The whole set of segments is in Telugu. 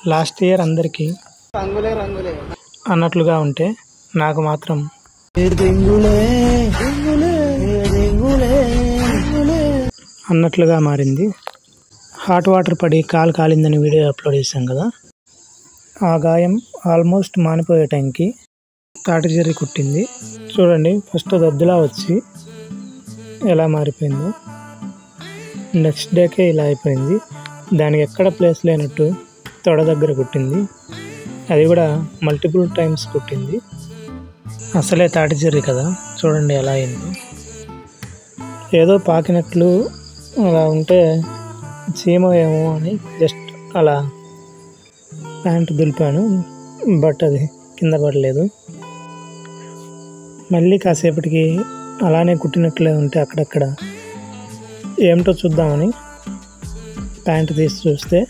లాస్ట్ ఇయర్ అందరికీ రంగులే రంగులే అన్నట్లుగా ఉంటే నాకు మాత్రం అన్నట్లుగా మారింది. హాట్ వాటర్ పడి కాలు కాలిందని వీడియో అప్లోడ్ చేశాం కదా, ఆ గాయం ఆల్మోస్ట్ మానిపోయే టైంకి తాటి జర్రి కుట్టింది. చూడండి, ఫస్ట్ దద్దులా వచ్చి ఎలా మారిపోయిందో, నెక్స్ట్ డేకే ఇలా అయిపోయింది. దానికి ఎక్కడ ప్లేస్ లేనట్టు తొడ దగ్గర కుట్టింది, అది కూడా మల్టిపుల్ టైమ్స్ కుట్టింది. అసలే తాటి జర్రి కదా, చూడండి ఎలా అయిందో. ఏదో పాకినట్లు అలా ఉంటే చీమ ఏమో అని జస్ట్ అలా ప్యాంట్ దులిపాను, బట్ అది కింద పడలేదు. మళ్ళీ కాసేపటికి అలానే కుట్టినట్లే ఉంటే అక్కడక్కడ ఏమిటో చూద్దామని ప్యాంట్ తీసి చూస్తే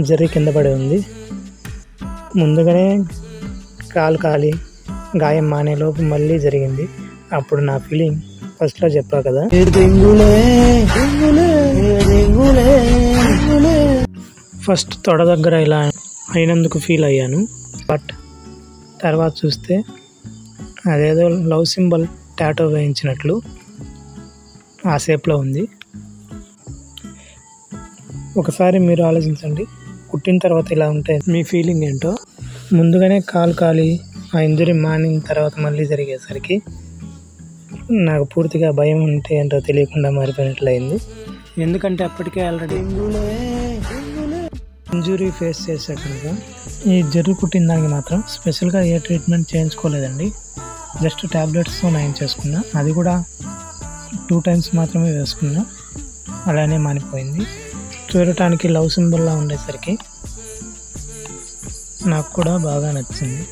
జర్రి కింద పడి ఉంది. ముందుగానే కాలు కాలి గాయం మానేలోపు మళ్ళీ జరిగింది. అప్పుడు నా ఫీలింగ్ ఫస్ట్లో చెప్పా కదా, ఫస్ట్ తొడ దగ్గర ఇలా అయినందుకు ఫీల్ అయ్యాను. బట్ తర్వాత చూస్తే అదేదో లవ్ సింబల్ టాటో వేయించినట్లు ఆ షేప్లో ఉంది. ఒకసారి మీరు ఆలోచించండి, కుట్టిన తర్వాత ఇలా ఉంటే మీ ఫీలింగ్ ఏంటో. ముందుగానే కాలు కాలి ఆ ఇంజరీ మానిన తర్వాత మళ్ళీ జరిగేసరికి నాకు పూర్తిగా భయం ఉంటే ఏంటో తెలియకుండా మారిపోయినట్లయింది. ఎందుకంటే అప్పటికే ఆల్రెడీ ఇంజురీ ఫేస్ చేసా కనుక. ఈ జర్రి కుట్టిన దానికి మాత్రం స్పెషల్గా ఏ ట్రీట్మెంట్ చేయించుకోలేదండి, జస్ట్ ట్యాబ్లెట్స్తో నయం చేసుకున్నా. అది కూడా 2 times మాత్రమే వేసుకున్నా, అలానే మానిపోయింది. చూడటానికి లవ్ సింబల్లా ఉండేసరికి నాకు కూడా బాగా నచ్చింది.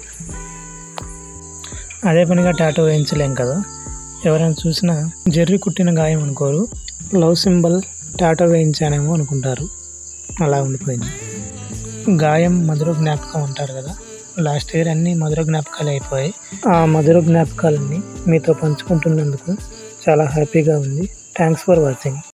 అదే పనిగా టాటూ వేయించలేం కదా, ఎవరైనా చూసినా జర్రి కుట్టిన గాయం అనుకోరు, లవ్ సింబల్ టాటూ వేయించానేమో అనుకుంటారు. అలా ఉండిపోయింది. గాయం మధుర జ్ఞాపకం అంటారు కదా, లాస్ట్ ఇయర్ అన్నీ మధుర జ్ఞాపకాలు అయిపోయాయి. ఆ మధుర జ్ఞాపకాలన్నీ మీతో పంచుకుంటున్నందుకు చాలా హ్యాపీగా ఉంది. Thanks for watching.